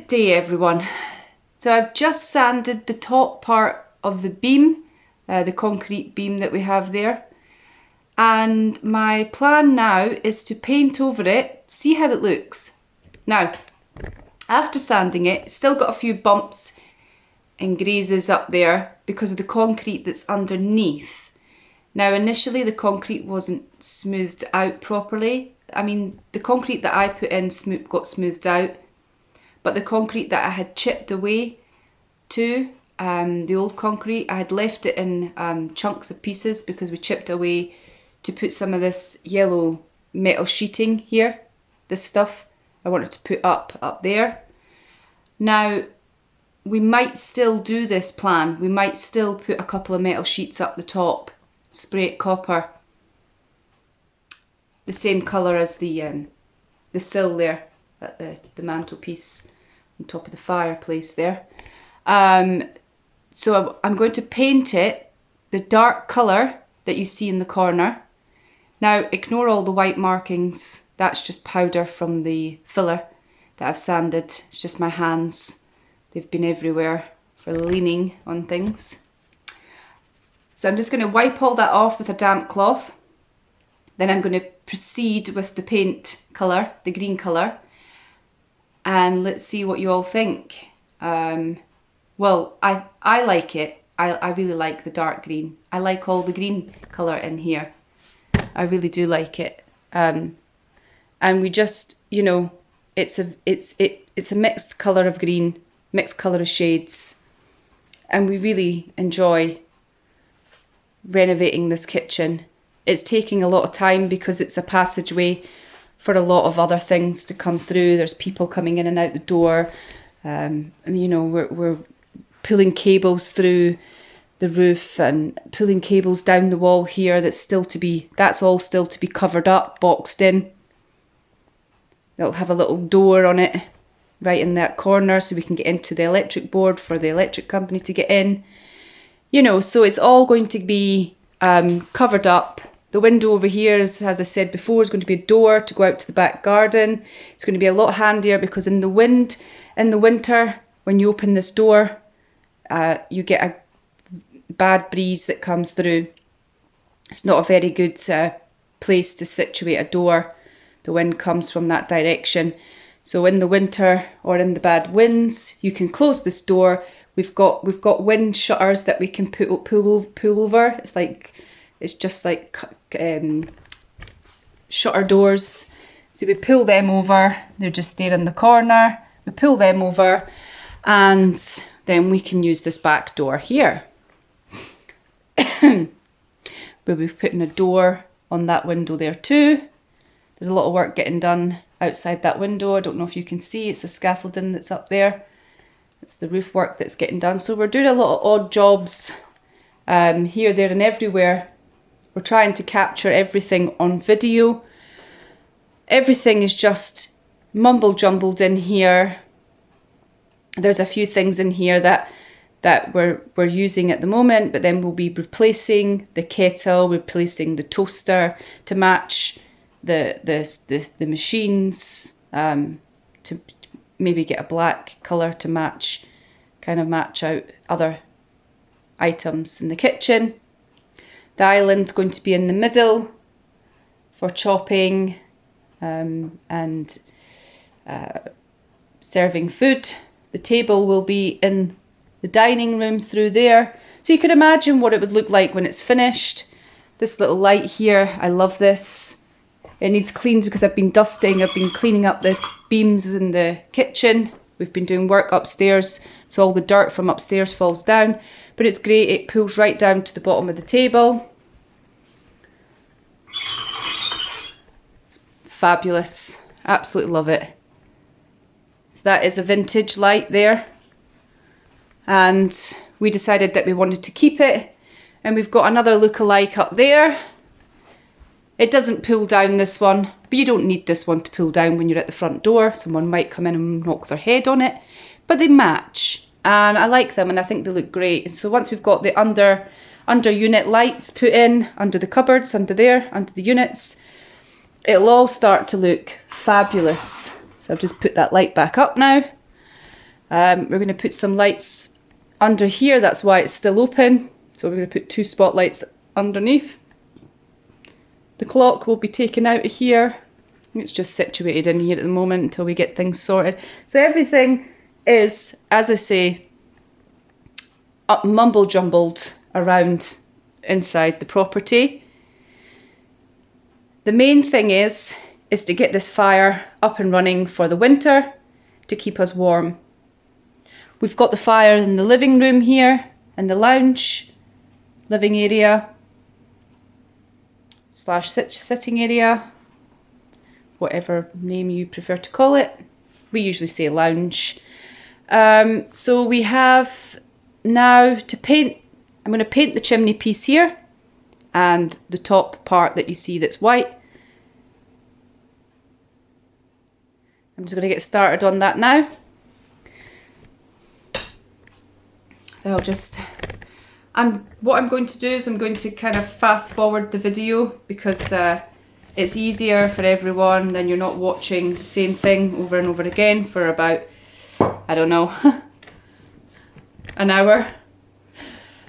Good day everyone. So I've just sanded the top part of the beam, the concrete beam that we have there. And my plan now is to paint over it, see how it looks. Now, after sanding it, it's still got a few bumps and grazes up there because of the concrete that's underneath. Now initially the concrete wasn't smoothed out properly. I mean, the concrete that I put in got smoothed out, but the concrete that I had chipped away to, the old concrete, I had left it in chunks of pieces because we chipped away to put some of this yellow metal sheeting here, this stuff I wanted to put up there. Now, we might still do this plan. We might still put a couple of metal sheets up the top, spray it copper, the same colour as the sill there at the mantelpiece on top of the fireplace there. So I'm going to paint it the dark colour that you see in the corner. Now ignore all the white markings, that's just powder from the filler that I've sanded. It's just my hands, they've been everywhere for leaning on things. So I'm just going to wipe all that off with a damp cloth. Then I'm going to proceed with the paint colour, the green colour, and let's see what you all think. Well, I like it. I really like the dark green. I like all the green colour in here. I really do like it. And we just, you know, it's a mixed colour of green, mixed colour of shades, and we really enjoy renovating this kitchen. It's taking a lot of time because it's a passageway for a lot of other things to come through. There's people coming in and out the door, and you know, we're pulling cables through the roof and pulling cables down the wall here. That's all still to be covered up, boxed in. It'll have a little door on it right in that corner so we can get into the electric board for the electric company to get in. You know, so it's all going to be covered up. The window over here, as I said before, is going to be a door to go out to the back garden. It's going to be a lot handier because in the winter, when you open this door, you get a bad breeze that comes through. It's not a very good place to situate a door. The wind comes from that direction. So in the winter or in the bad winds, you can close this door. We've got wind shutters that we can pull over. It's just like shutter doors. So we pull them over. They're just there in the corner. We pull them over, and then we can use this back door here. We'll be putting a door on that window there too. There's a lot of work getting done outside that window. I don't know if you can see, it's the scaffolding that's up there. It's the roof work that's getting done. So we're doing a lot of odd jobs here, there and everywhere. We're trying to capture everything on video. Everything is just mumble jumbled in here. There's a few things in here that we're using at the moment, but then we'll be replacing the kettle, replacing the toaster to match the machines, to maybe get a black colour to match out other items in the kitchen. The island's going to be in the middle for chopping and serving food. The table will be in the dining room through there. So you could imagine what it would look like when it's finished. This little light here, I love this. It needs cleaned because I've been dusting, I've been cleaning up the beams in the kitchen. We've been doing work upstairs, so all the dirt from upstairs falls down. But it's great, it pulls right down to the bottom of the table. It's fabulous, absolutely love it. So that is a vintage light there. And we decided that we wanted to keep it. And we've got another look-alike up there. It doesn't pull down, this one, but you don't need this one to pull down when you're at the front door. Someone might come in and knock their head on it, but they match. And I like them and I think they look great. And so once we've got the under unit lights put in, under the cupboards, under there, under the units, it'll all start to look fabulous. So I've just put that light back up now. We're going to put some lights under here, that's why it's still open. So we're going to put 2 spotlights underneath. The clock will be taken out of here. It's just situated in here at the moment until we get things sorted. So everything is, as I say, up mumble jumbled around inside the property. The main thing is to get this fire up and running for the winter to keep us warm. We've got the fire in the living room here, and the lounge, living area, / sitting area, whatever name you prefer to call it. We usually say lounge. So we have now to paint. I'm going to paint the chimney piece here and the top part that you see that's white. I'm just going to get started on that now. So what I'm going to do is I'm going to kind of fast forward the video because it's easier for everyone, then you're not watching the same thing over and over again for about, I don't know, an hour,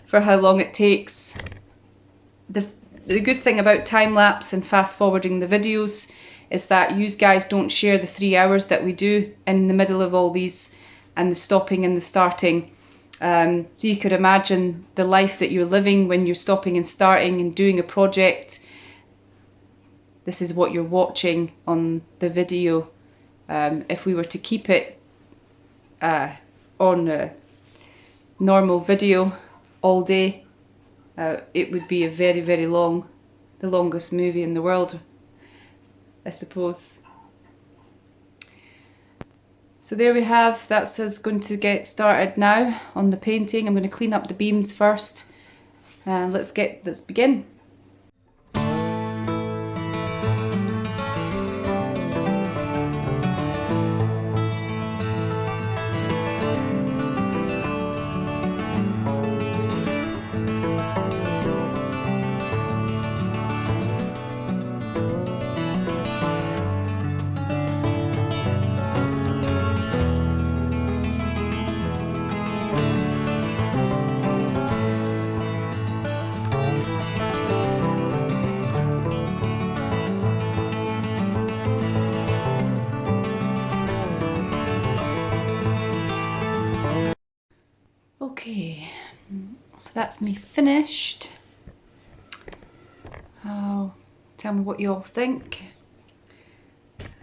for how long it takes. The good thing about time-lapse and fast forwarding the videos is that you guys don't share the 3 hours that we do in the middle of all these and the stopping and the starting. So you could imagine the life that you're living when you're stopping and starting and doing a project. This is what you're watching on the video. If we were to keep it on a normal video all day, it would be a very, very long, the longest movie in the world, I suppose. So there we have, that's us going to get started now on the painting. I'm going to clean up the beams first, and let's begin. Okay, so that's me finished. Tell me what you all think.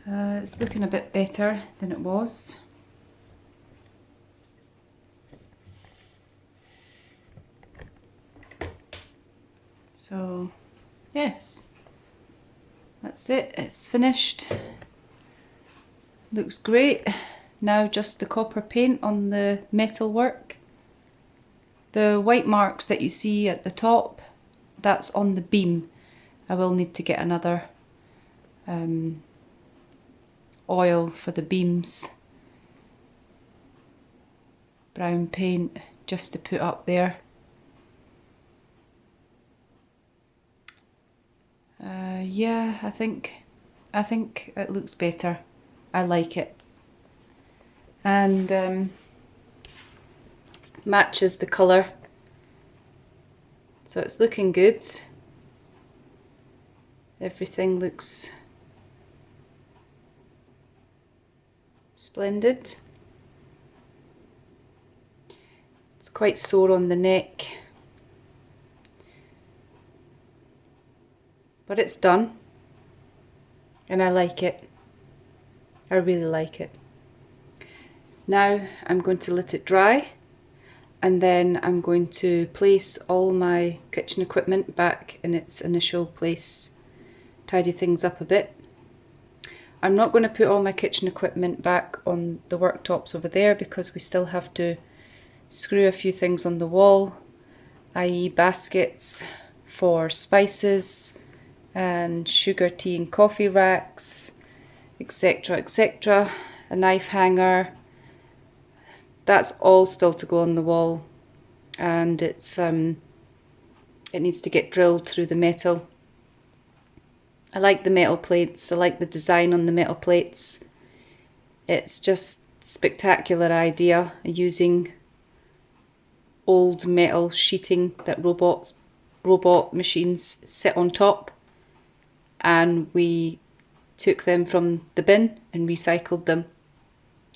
It's looking a bit better than it was. So, yes, that's it, it's finished. Looks great. Now just the copper paint on the metal work. The white marks that you see at the top, that's on the beam. I will need to get another oil for the beams. Brown paint just to put up there. Yeah, I think it looks better. I like it. And matches the colour, so it's looking good. Everything looks splendid. It's quite sore on the neck, but it's done and I like it. I really like it. Now I'm going to let it dry, and then I'm going to place all my kitchen equipment back in its initial place, tidy things up a bit. I'm not going to put all my kitchen equipment back on the worktops over there because we still have to screw a few things on the wall, i.e. baskets for spices and sugar, tea and coffee racks, etc, etc, a knife hanger. That's all still to go on the wall, and it needs to get drilled through the metal. I like the metal plates, I like the design on the metal plates. It's just spectacular idea using old metal sheeting that robot machines sit on top, and we took them from the bin and recycled them,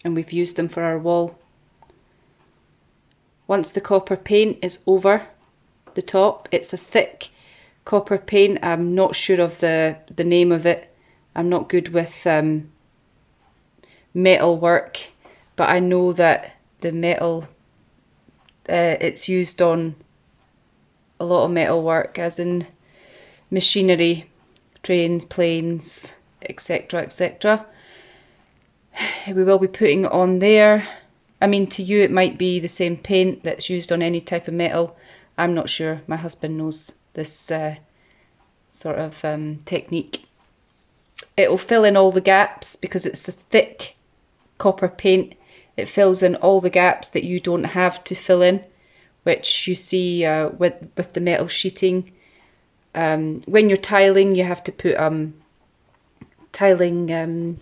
and we've used them for our wall. Once the copper paint is over the top, it's a thick copper paint. I'm not sure of the name of it. I'm not good with metal work, but I know that the metal, it's used on a lot of metal work, as in machinery, trains, planes, etc, etc. We will be putting it on there. I mean, to you it might be the same paint that's used on any type of metal. I'm not sure. My husband knows this sort of technique. It will fill in all the gaps because it's a thick copper paint. It fills in all the gaps that you don't have to fill in, which you see with the metal sheeting. When you're tiling, you have to put tiling,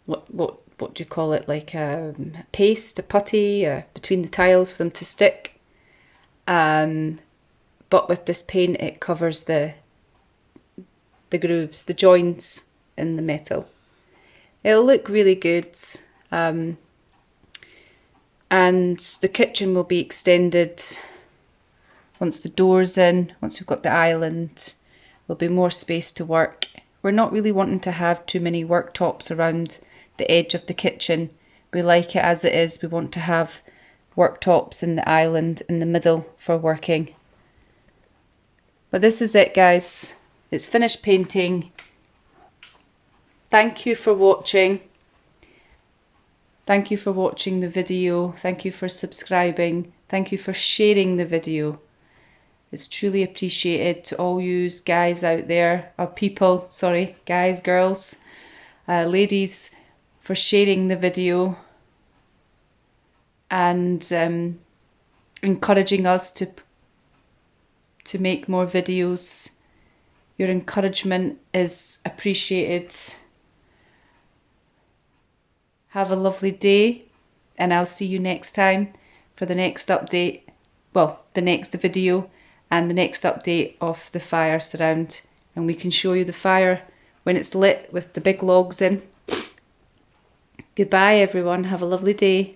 what do you call it, like paste, a putty between the tiles for them to stick. But with this paint, it covers the grooves, the joints in the metal. It'll look really good. And the kitchen will be extended once the door's in, once we've got the island. There'll be more space to work. We're not really wanting to have too many worktops around the edge of the kitchen. We like it as it is. We want to have worktops in the island in the middle for working. But this is it, guys. It's finished painting. Thank you for watching. Thank you for watching the video. Thank you for subscribing. Thank you for sharing the video. It's truly appreciated to all you guys out there, or people, sorry, guys, girls, ladies, for sharing the video and encouraging us to make more videos. Your encouragement is appreciated. Have a lovely day, and I'll see you next time for the next update, well, the next video and the next update of the fire surround, and we can show you the fire when it's lit with the big logs in. Goodbye everyone, have a lovely day.